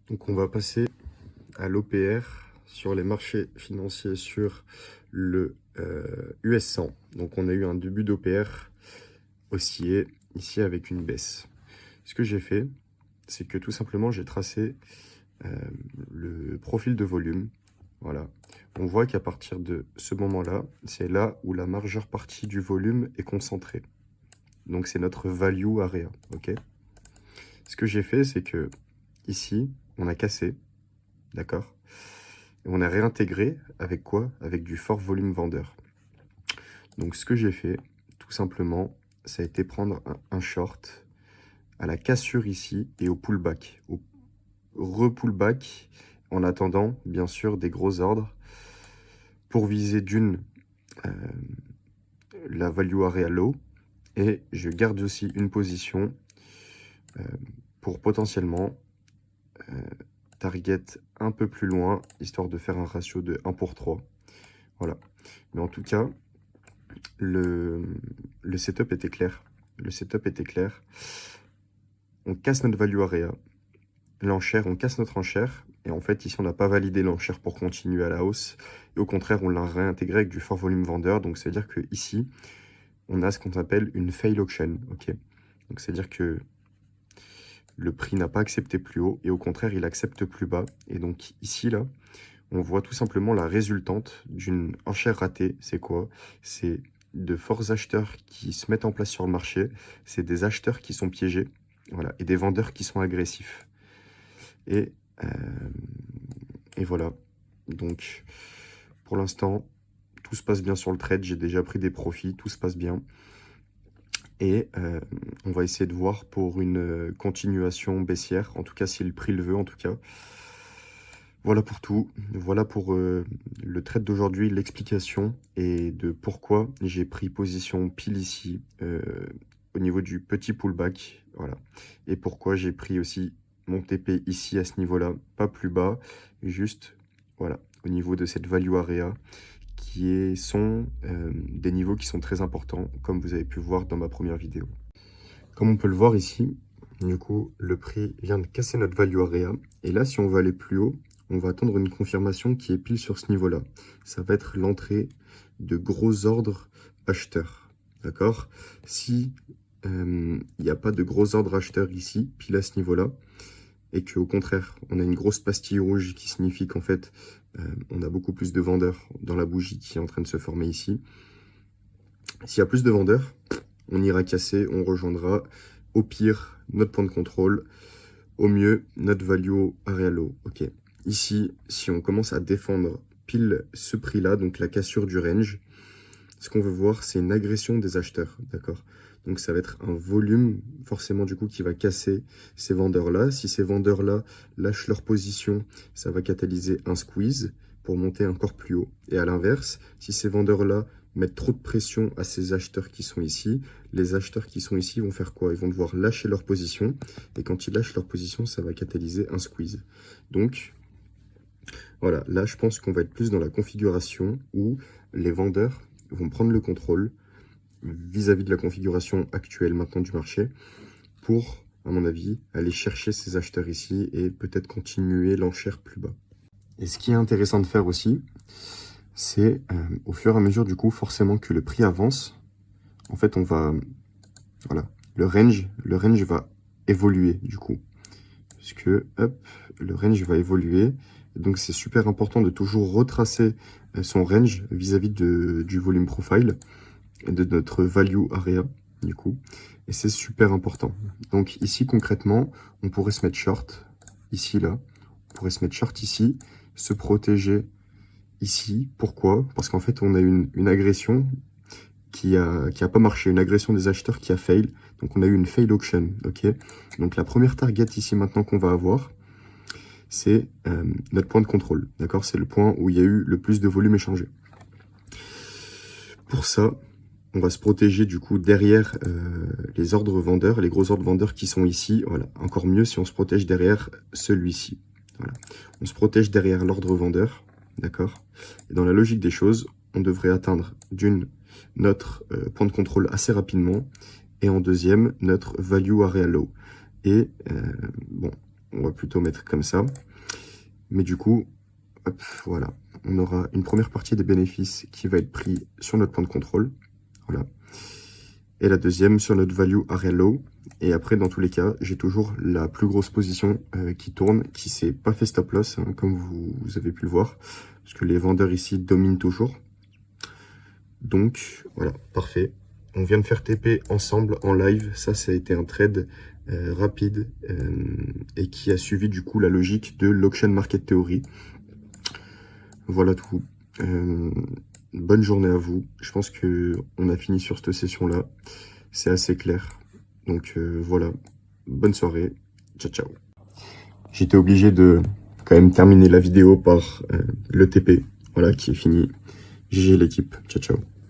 Donc on va passer à l'OPR sur les marchés financiers sur le US 100. Donc on a eu un début d'OPR oscillé ici avec une baisse. Ce que j'ai fait, c'est que tout simplement j'ai tracé le profil de volume. Voilà. On voit qu'à partir de ce moment-là, c'est là où la majeure partie du volume est concentrée. Donc c'est notre value area, ok? Ce que j'ai fait, c'est que ici, on a cassé, d'accord? Et on a réintégré avec quoi? Avec du fort volume vendeur. Donc ce que j'ai fait, tout simplement, ça a été prendre un short à la cassure ici et au pullback, au re-pullback, en attendant, bien sûr, des gros ordres pour viser d'une la value area low, et je garde aussi une position pour potentiellement target un peu plus loin, histoire de faire un ratio de 1 pour 3. Voilà. Mais en tout cas, le setup était clair. Le setup était clair. On casse notre value area. L'enchère, on casse notre enchère. Et en fait, ici, on n'a pas validé l'enchère pour continuer à la hausse. Et au contraire, on l'a réintégré avec du fort volume vendeur. Donc, c'est-à-dire que ici, on a ce qu'on appelle une fail auction. Ok. Donc, c'est-à-dire que le prix n'a pas accepté plus haut et au contraire, il accepte plus bas. Et donc, ici, là, on voit tout simplement la résultante d'une enchère ratée. C'est quoi? C'est de forts acheteurs qui se mettent en place sur le marché. C'est des acheteurs qui sont piégés. Voilà. Et des vendeurs qui sont agressifs. Et voilà. Donc, pour l'instant, tout se passe bien sur le trade. J'ai déjà pris des profits. Tout se passe bien. Et on va essayer de voir pour une continuation baissière. En tout cas, si le prix le veut, en tout cas. Voilà pour tout. Voilà pour le trade d'aujourd'hui, l'explication et de pourquoi j'ai pris position pile ici au niveau du petit pullback. Voilà. Et pourquoi j'ai pris aussi mon TP ici à ce niveau-là, pas plus bas, juste voilà, au niveau de cette value area sont des niveaux qui sont très importants, comme vous avez pu voir dans ma première vidéo. Comme on peut le voir ici, du coup, le prix vient de casser notre value area. Et là, si on veut aller plus haut, on va attendre une confirmation qui est pile sur ce niveau-là. Ça va être l'entrée de gros ordres acheteurs. D'accord? Si il n'y a pas de gros ordres acheteurs ici, pile à ce niveau-là, et qu'au contraire, on a une grosse pastille rouge qui signifie qu'en fait, on a beaucoup plus de vendeurs dans la bougie qui est en train de se former ici. S'il y a plus de vendeurs, on ira casser, on rejoindra au pire notre point de contrôle, au mieux notre value area low. Ok. Ici, si on commence à défendre pile ce prix-là, donc la cassure du range, ce qu'on veut voir, c'est une agression des acheteurs, d'accord? Donc ça va être un volume forcément du coup qui va casser ces vendeurs-là. Si ces vendeurs-là lâchent leur position, ça va catalyser un squeeze pour monter encore plus haut. Et à l'inverse, si ces vendeurs-là mettent trop de pression à ces acheteurs qui sont ici, les acheteurs qui sont ici vont faire quoi? Ils vont devoir lâcher leur position. Et quand ils lâchent leur position, ça va catalyser un squeeze. Donc voilà, là je pense qu'on va être plus dans la configuration où les vendeurs vont prendre le contrôle vis-à-vis de la configuration actuelle maintenant du marché pour, à mon avis, aller chercher ces acheteurs ici et peut-être continuer l'enchère plus bas. Et ce qui est intéressant de faire aussi, c'est au fur et à mesure du coup forcément que le prix avance, en fait on va, voilà, le range va évoluer du coup. Parce que, hop, le range va évoluer. Donc c'est super important de toujours retracer son range vis-à-vis du volume profile et de notre value area, du coup. Et c'est super important. Donc ici, concrètement, on pourrait se mettre short, ici, là. On pourrait se mettre short ici, se protéger ici. Pourquoi? Parce qu'en fait, on a une agression qui a pas marché, une agression des acheteurs qui a fail. Donc on a eu une fail auction, ok? Donc la première target ici maintenant qu'on va avoir, c'est notre point de contrôle, d'accord? C'est le point où il y a eu le plus de volume échangé. Pour ça, on va se protéger du coup derrière les ordres vendeurs, les gros ordres vendeurs qui sont ici. Voilà, encore mieux si on se protège derrière celui-ci. Voilà. On se protège derrière l'ordre vendeur, d'accord? Et dans la logique des choses, on devrait atteindre notre point de contrôle assez rapidement et en deuxième, notre value area low. Et bon, on va plutôt mettre comme ça. Mais du coup, hop, voilà, on aura une première partie des bénéfices qui va être pris sur notre point de contrôle. Voilà. Et la deuxième sur notre value area low. Et après, dans tous les cas, j'ai toujours la plus grosse position qui tourne, qui s'est pas fait stop loss, hein, comme vous avez pu le voir, parce que les vendeurs ici dominent toujours. Donc, voilà, parfait. On vient de faire TP ensemble en live. Ça a été un trade rapide et qui a suivi du coup la logique de l'auction market theory. Voilà tout. Bonne journée à vous. Je pense qu'on a fini sur cette session-là. C'est assez clair. Donc voilà, bonne soirée. Ciao, ciao. J'étais obligé de quand même terminer la vidéo par le TP. Voilà, qui est fini. GG l'équipe. Ciao, ciao.